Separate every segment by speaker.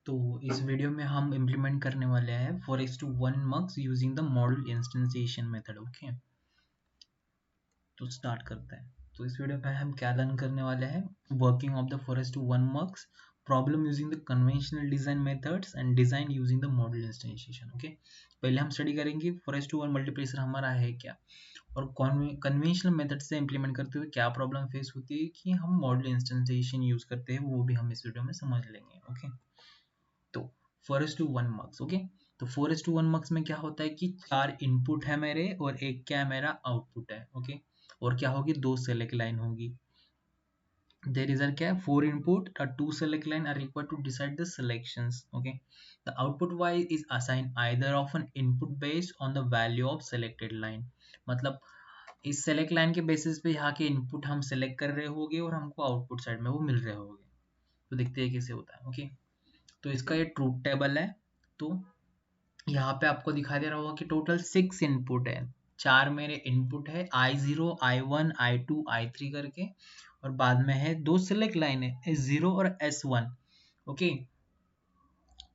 Speaker 1: तो इस वीडियो में हम इम्प्लीमेंट करने वाले हैं 4:1 mux using the model instantiation method. Okay, तो स्टार्ट करते हैं। तो इस वीडियो में हम क्या लर्न करने वाले हैं, working of the 4:1 mux, problem using the conventional design methods and design using the model instantiation. Okay, पहले हम स्टडी करेंगे 4:1 मल्टीप्लेक्सर हमारा है क्या, और कन्वेंशनल मेथड से इम्प्लीमेंट करते हुए क्या प्रॉब्लम फेस होती है कि हम मॉडल इंस्टेंसिएशन यूज करते हैं, वो भी हम इस वीडियो में समझ लेंगे। ओके, तो 4:1 मक्स। ओके, तो 4:1 मक्स में क्या होता है कि 4 इनपुट है मेरे और एक क्या है, मेरा आउटपुट है। ओके, और क्या होगी, 2 सेलेक्ट लाइन होगी। देयर इज क्या है, 4 input, 2 select line are required to decide the selections. Okay, the output y is assigned either of an input based on the value of selected line. मतलब इस select line के basis पे यहाँ के input हम select कर रहे होंगे और हमको आउटपुट साइड में वो मिल रहे होंगे। तो देखते हैं कैसे होता है। ओके, तो इसका ये ट्रूथ टेबल है। तो यहाँ पे आपको दिखाई दे रहा होगा कि टोटल 6 इनपुट है, 4 मेरे इनपुट है, I0, I1, I2, I3 करके, और बाद में है 2 सिलेक्ट लाइन है, S0 और S1। ओके,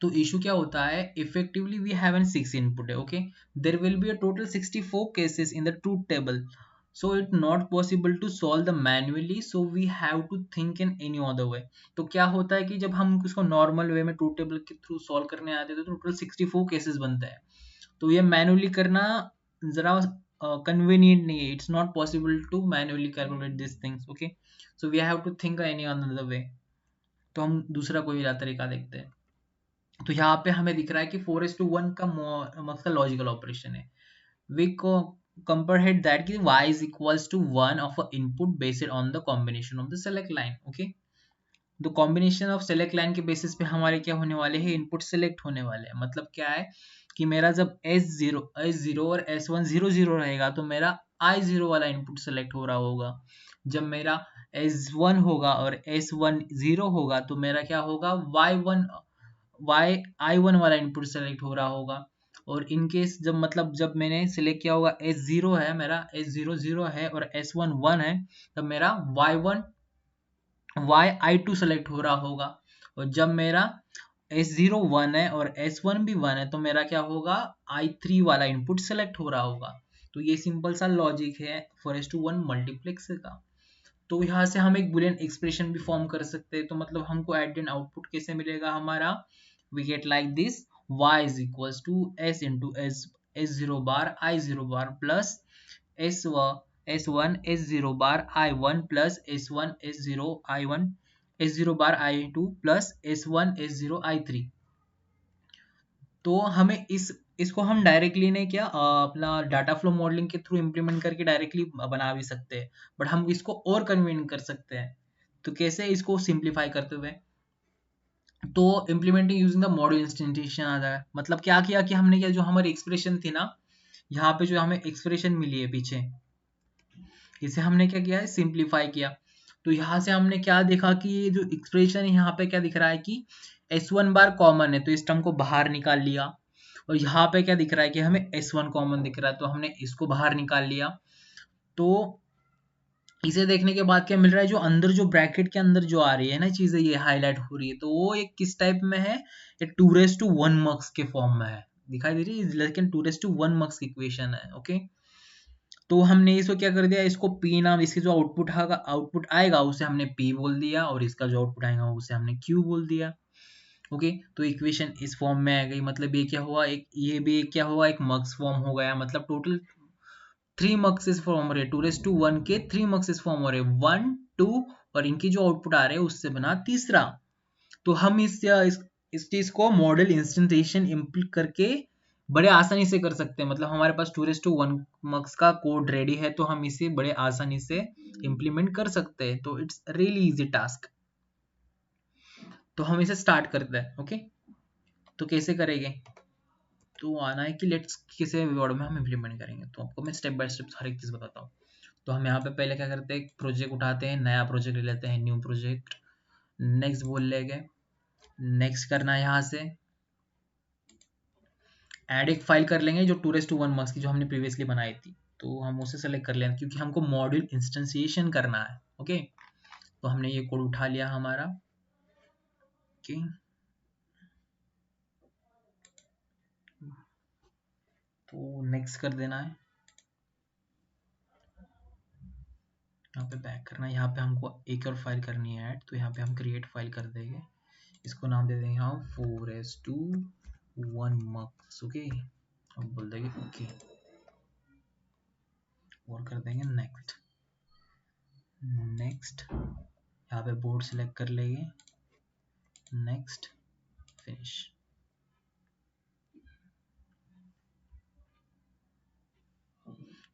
Speaker 1: तो इशू क्या होता है, effectively we have an 6 input है। Okay, there will be a total 64 cases in the truth table, so it not possible to solve the manually, so we have to think in any other way. तो क्या होता है कि जब हम इसको normal way में ट्रूथ टेबल के थ्रू सॉल्व करने आते हैं तो टोटल 64 केसेस बनता है। तो ये मैनुअली करना जरा कन्वीनियंट नहीं है, it's not possible to manually calculate this things. Okay, so we have to think any another way. तो हम दूसरा कोई तरीका देखते हैं। तो यहाँ पे हमें दिख रहा है कि 4:1 का मतलब लॉजिकल ऑपरेशन है। We comprehend that कि y is equals to 1 of a input based on the combination of the select line. Okay, तो कॉम्बिनेशन ऑफ सेलेक्ट लाइन के बेसिस पे हमारे क्या होने वाले हैं, इनपुट सेलेक्ट होने वाले हैं। मतलब क्या है कि मेरा जब S0 और S1 0 रहेगा तो मेरा I0 वाला इनपुट सेलेक्ट हो रहा होगा। जब मेरा S1 होगा और S1 0 होगा तो मेरा क्या होगा, I1 वाला इनपुट सेलेक्ट हो रहा होगा। और इन केस जब मैंने सिलेक्ट किया होगा S0 है, मेरा S0 0 है और S1 1 है, तब मेरा I2 सेलेक्ट हो रहा होगा। और जब मेरा S0 1 है और S1 भी 1 है तो मेरा क्या होगा, I3 वाला इनपुट सेलेक्ट हो रहा होगा। तो ये सिंपल सा लॉजिक है 4:1 मल्टीप्लेक्स का। तो यहाँ से हम एक बुलियन एक्सप्रेशन भी फॉर्म कर सकते हैं। तो मतलब हमको एड एंड आउटपुट कैसे मिलेगा हमारा, we get like this, y is equals to s into s0 bar I0 bar plus s1 s0 bar I1 plus s1 s0 I1 s0 bar I2 plus s1 s0 I3। तो हमें इसको हम directly ने क्या अपना data flow modelling के through implement करके directly बना भी सकते हैं, बट हम इसको और कन्वीनियंट कर सकते हैं। तो कैसे, इसको सिंप्लीफाई करते हुए, तो इम्प्लीमेंटिंग यूजिंग द मॉडल इंस्टेंटेशन आता है। मतलब क्या किया कि हमने क्या, जो हमारी एक्सप्रेशन थी ना, यहाँ पे जो हमें एक्सप्रेशन मिली है पीछे, इसे हमने क्या किया है, सिंप्लीफाई किया। तो यहाँ से हमने क्या देखा कि ये जो एक्सप्रेशन है यहाँ पे क्या दिख रहा है कि S1 बार कॉमन है, तो इस टर्म को बाहर निकाल लिया। और यहाँ पे क्या दिख रहा है कि हमें S1 कॉमन दिख रहा है, तो हमने इसको बाहर निकाल लिया। तो इसे देखने के बाद क्या मिल रहा है, जो अंदर जो ब्रैकेट के अंदर जो आ रही है ना चीजें, ये हाईलाइट हो रही है, तो वो एक किस टाइप में है, एक 2:1 मक्स के फॉर्म में है, दिखाई दे रही है, लेकिन 2:1 मक्स इक्वेशन है। ओके, तो हमने इसको क्या कर दिया, इसको P नाम, इसके जो आउटपुट आएगा उसे हमने P बोल दिया, और इसका जो आउटपुट आएगा उसे हमने Q बोल दिया। ओके, तो इक्वेशन इस फॉर्म में आ गई। मतलब ये क्या हुआ, एक ये भी एक क्या हुआ, एक मक्स फॉर्म हो गया। मतलब टोटल 3 मक्सेस फॉर्म हो रहे हैं, 2:1 के 3 मक्सेस फॉर्म हो रहे हैं, 1 2, और इनकी जो आउटपुट आ रहे हैं उससे बना तीसरा। तो हम इस चीज को मॉडल इंस्टेंटेशन इम्प्लीट करके बड़े आसानी से कर सकते हैं। मतलब हमारे पास 2:1 मक्स का कोड रेडी है, तो हम इसे बड़े आसानी से इम्प्लीमेंट कर सकते हैं। तो इट्स रियली इजी टास्क। तो हम इसे स्टार्ट करते हैं। ओके, तो कैसे करेंगे, तो आना है कि लेट्स किसी वर्ड में हम इम्प्लीमेंट करेंगे। तो आपको मैं स्टेप बाय स्टेप हर एक चीज बताता हूँ। तो हम यहाँ पे पहले क्या करते हैं, प्रोजेक्ट उठाते हैं, नया प्रोजेक्ट ले लेते हैं, न्यू प्रोजेक्ट, नेक्स्ट बोल लेंगे। नेक्स्ट करना है, यहाँ से ऐड एक फाइल कर लेंगे जो 2:1 मक्स की जो हमने प्रीवियसली बनाई थी, तो हम उसे सेलेक्ट कर लेंगे क्योंकि हमको मॉड्यूल इंस्टेंसिएशन करना है। ओके, तो हमने ये कोड उठा लिया हमारा। ओके, तो नेक्स्ट कर देना है, यहाँ पे बैक करना है। यहाँ पे हमको एक और फाइल करनी है ऐड, तो यहाँ पे हम क्रिएट फाइल कर देंगे, इसको नाम दे देंगे हम 4s2 1 mux। ओके, अब बोल देंगे ओके और कर देंगे नेक्स्ट। नेक्स्ट यहाँ पे बोर्ड सिलेक्ट कर लेंगे, नेक्स्ट, फिनिश।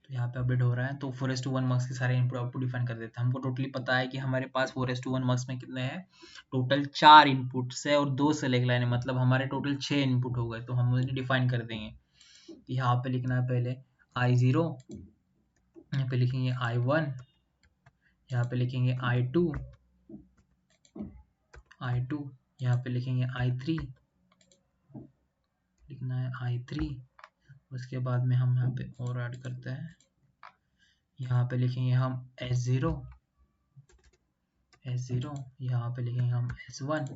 Speaker 1: तो यहाँ पे अपडेट हो रहा है। तो 4s2 1 mux के सारे इनपुट आउटपुट डिफाइन कर देते हैं। हमको टोटली पता है कि हमारे पास 4s2 1 mux में कितने हैं, टोटल 4 इनपुट्स है और 2 सेलेक्ट लाइन है, मतलब हमारे टोटल 6 इनपुट हो गए। तो हम उन्हें डिफाइन कर देंगे। यहाँ पे लिखना है पहले I0, यहाँ पे लिखेंगे I1, यहाँ पे लिखेंगे I2, यहाँ पे लिखेंगे I3, लिखना है I3। उसके बाद में हम यहाँ पे और ऐड करते हैं, यहाँ पे लिखेंगे हम S0, यहाँ पे लिखेंगे हम S1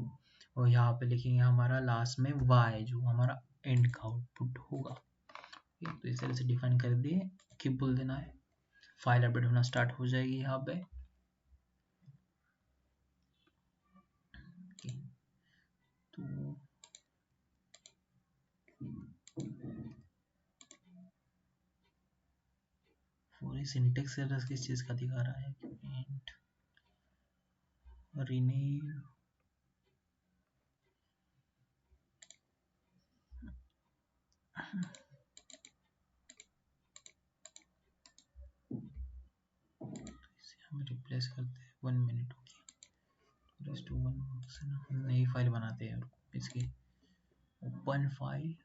Speaker 1: और यहाँ पे लिखेंगे हमारा लास्ट में Y, जो हमारा एंड का आउटपुट होगा। तो इस तरह से डिफाइन कर दिए, कि बोल देना है, फाइल अपडेट होना स्टार्ट हो जाएगी यहाँ पे। तो पूरी सिंटेक्स एरर किस चीज का दिखा रहा है, रीनेम, हम रिप्लेस करते हैं 1 मिनट होगी, रेस्ट 1 बॉक्स है ना, नई फाइल बनाते हैं इसकी, ओपन फाइल,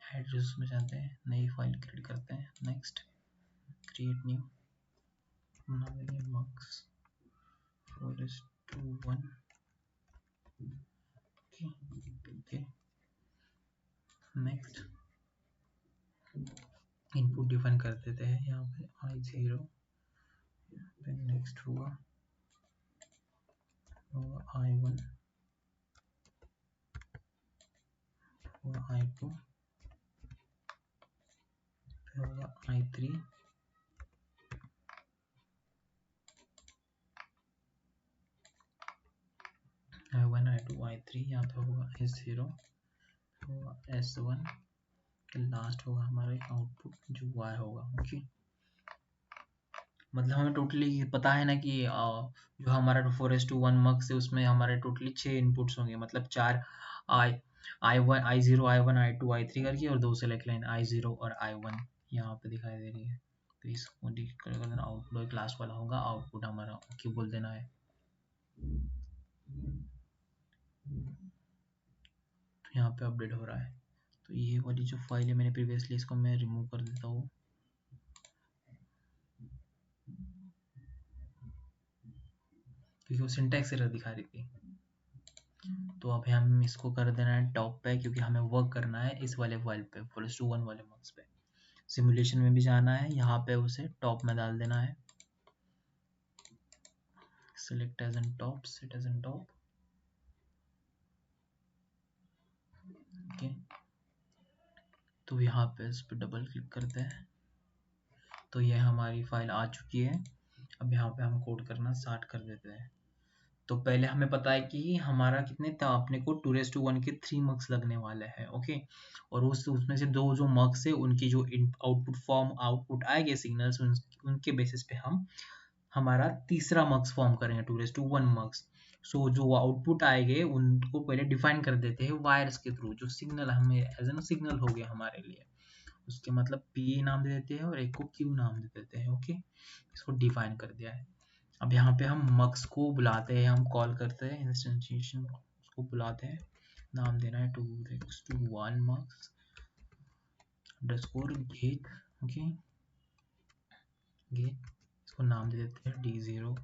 Speaker 1: एड्रेस में जाते हैं, नई फाइल क्रिएट करते हैं, next, create new, mux 4s2 1, okay, next, input define कर देते हैं यहाँ पे I0, फिर नेक्स्ट होगा I1, होगा I2, फिर होगा I3, I1 I2 I3, यहाँ पे होगा S0, होगा S1, लास्ट होगा हमारे आउटपुट जो Y होगा। ओके, मतलब हमें टोटली पता है ना कि जो हमारा 4s2 1 मक्स है उसमें हमारे टोटली 6 इनपुट्स होंगे, मतलब 4 I1 I0 I1 I2 I3 करके और 2 सेलेक्ट लाइन I0 और I1 यहाँ पे दिखाई दे रही है। तो इसको कर देना, आउटपुट क्लास वाला होगा, आउटपुट हमारा ओके बोल देना है। तो यहाँ पे अपडेट हो रहा है। तो ये वाली जो फाइल है मैंने प्रीवियसली, इसको मैं रिमूव कर देता हूँ, क्योंकि वो सिंटैक्स एरर दिखा रही थी। तो अब हम इसको कर देना है टॉप पे, क्योंकि हमें वर्क करना है इस वाले फाइल पे, 4s2 1 वाले मक्स पे। सिमुलेशन में भी जाना है, यहाँ पे उसे टॉप में डाल देना है, select as in top, set as in top, okay. तो यहाँ पे इस पे डबल क्लिक करते हैं, तो ये हमारी फाइल आ चुकी है। अब यहाँ पे हम कोड करना स्टार्ट कर देते हैं। तो पहले हमें पता है कि हमारा कितने था, अपने को 2s2 1 के 3 मक्स लगने वाले हैं, ओके। और उसमें से 2 जो मक्स है उनकी जो आउटपुट फॉर्म आउटपुट आएंगे सिग्नल्स, उनके बेसिस पे हम हमारा तीसरा मक्स फॉर्म करेंगे 2s2 1 मक्स। सो जो आउटपुट आएंगे उनको पहले डिफाइन कर देते हैं वायर्स के थ्रू, जो सिग्नल हमें एज एन सिग्नल हो गया हमारे लिए, उसके मतलब P नाम दे देते हैं और एक को Q नाम दे देते हैं, ओके। इसको डिफाइन कर दिया है। अब यहाँ पे हम मक्स को बुलाते हैं, हम कॉल करते हैं इंस्टेंशिएशन, उसको बुलाते हैं, नाम देना है 2s2 1 mux underscore gate, okay, gate, इसको नाम दे देते हैं D0,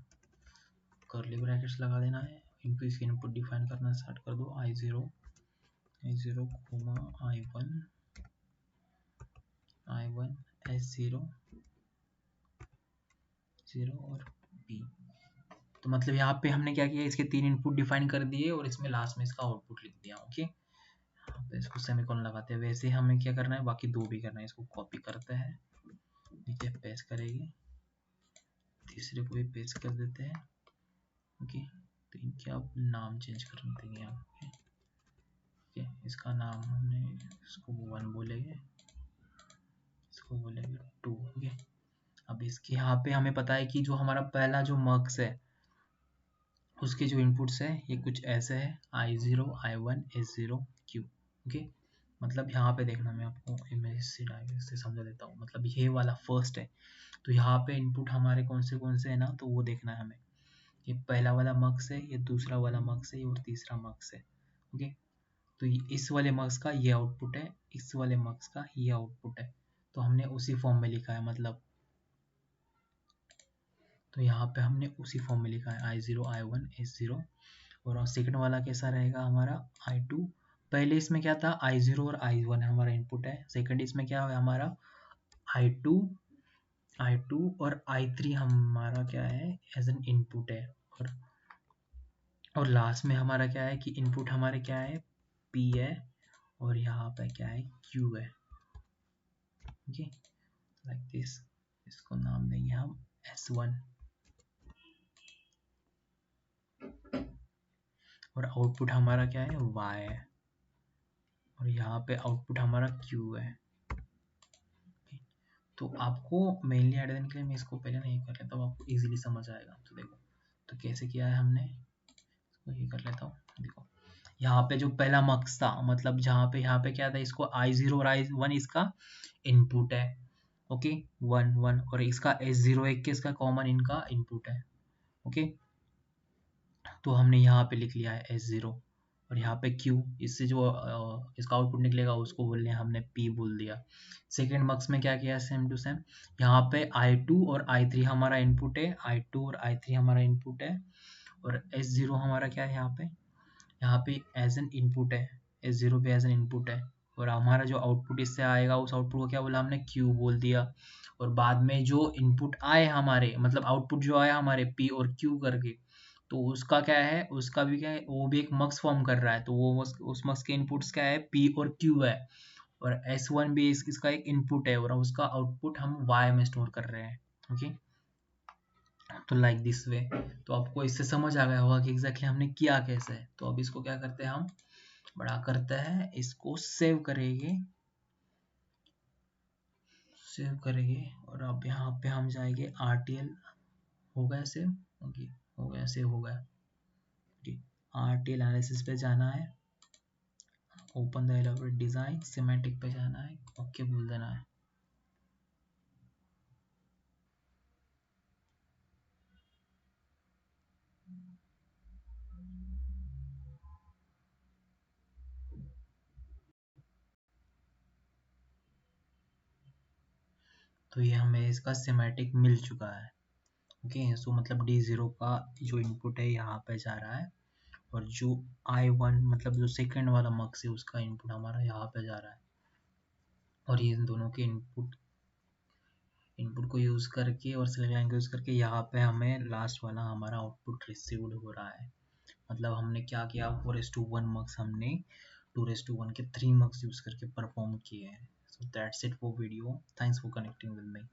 Speaker 1: कर्ली ब्रैकेट्स लगा देना है, इनको इसके इनपुट डिफाइन करना स्टार्ट कर दो, I0 I1 S0 0 और P। तो मतलब यहाँ पे हमने क्या किया, इसके 3 इनपुट डिफाइन कर दिए और इसमें लास्ट में इसका आउटपुट लिख दिया, ओके। तो इसको सेमीकोलन लगाते हैं। वैसे हमें क्या करना है, बाकी दो भी करना है। इसको कॉपी करते हैं, नीचे पेस्ट करेंगे, तीसरे को भी पेस्ट कर देते हैं। ओके, तो इनके आप नाम चेंज कर देंगे आप। ओके, इसका नाम हमने इसको 1 बोलेंगे, इसको बोलेंगे 2। ओके, अब इसके यहाँ पे हमें पता है कि जो हमारा पहला जो मर्क्स है उसके जो इनपुट्स है ये कुछ ऐसे है, I0, I1, S0, Q। Okay, मतलब यहाँ पे देखना, मैं आपको इमेज से समझा देता हूँ। मतलब ये वाला फर्स्ट है, तो यहाँ पे इनपुट हमारे कौन से है ना, तो वो देखना है हमें। ये पहला वाला मर्क्स है, ये दूसरा वाला मर्क्स है, और तीसरा मर्क्स है। ओके, तो इस वाले मर्क्स का ये आउटपुट है, इस वाले मर्क्स का ये आउटपुट है, तो हमने उसी फॉर्म में लिखा है। मतलब तो यहाँ पे हमने उसी फॉर्म में लिखा है I0, I1, S0। और सेकंड वाला कैसा रहेगा हमारा, I2। पहले इसमें क्या था, I0 और I1 हमारा इनपुट है। सेकंड इसमें क्या है हमारा, I2 और I3 हमारा क्या है, एज एन इनपुट है। और लास्ट में हमारा क्या है कि इनपुट हमारे क्या है, P है, और यहाँ पे क्या है, Q है। Okay, like this. इसको नाम देंगे हम S1। और आउटपुट हमारा क्या है, Y है, और यहाँ पे आउटपुट हमारा Q है। तो आपको मेनली ऐड देने के लिए मैं इसको पहले नहीं कर लेता हूँ, आपको इजीली समझ आएगा। तो देखो, तो कैसे किया है हमने, इसको ये कर लेता हूँ। देखो, यहाँ पे जो पहला मर्क्स था, मतलब जहाँ पे यहाँ पे क्या था, इसको I0 और I1 इसका इनपुट है। ओके, 1 1, और इसका S0 एक के इसका कॉमन इनका इनपुट है। ओके, तो हमने यहाँ पे लिख लिया है S0, और यहाँ पे Q, इससे जो इसका आउटपुट निकलेगा उसको बोलने हमने P बोल दिया। सेकेंड मर्क्स में क्या किया, सेम टू सेम, यहाँ पे I2 और I3 हमारा इनपुट है, I2 और I3 हमारा इनपुट है, और S0 हमारा क्या है, यहाँ पे एज एन इनपुट है, S0 पे एज एन इनपुट है। और हमारा जो आउटपुट इससे आएगा, उस आउटपुट को क्या बोला हमने, Q बोल दिया। और बाद में जो इनपुट आए हमारे, मतलब आउटपुट जो आया हमारे P और Q करके, तो उसका क्या है, उसका भी क्या है, वो भी एक मक्स फॉर्म कर रहा है। तो वो उस मक्स के इनपुट्स क्या है, P और Q है, और S1 भी इसका एक इनपुट है, और उसका आउटपुट हम Y में स्टोर कर रहे हैं। ओके, तो लाइक दिस वे। तो आपको इससे समझ आ गया होगा कि एग्जैक्टली हमने किया कैसे है। तो अब इसको क्या करते हैं, हम बड़ा करते हैं, इसको सेव करेंगे, और अब यहाँ पे हम जाएंगे RTL। हो गया सेव, ओके, हो गया सेव, हो गया। RTL एनालिसिस पे जाना है, open the elaborate design, semantic पे जाना है, ओके बोल देना है। तो ये हमें इसका सिमेटिक मिल चुका है। ओके, सो मतलब D0 का जो इनपुट है यहाँ पे जा रहा है, और जो I1 मतलब जो सेकंड वाला मर्क्स है उसका इनपुट हमारा यहाँ पे जा रहा है। और ये इन दोनों के इनपुट को यूज़ करके और सिलेक्ट लाइन को यूज़ करके यहाँ पे हमें लास्ट वाला हमारा आउटपुट रिसीव्ड हो रहा है। मतलब हमने क्या किया, 4:1 मार्क्स हमने 2:1 के 3 मार्क्स यूज़ करके परफॉर्म किए हैं। So that's it for video, thanks for connecting with me.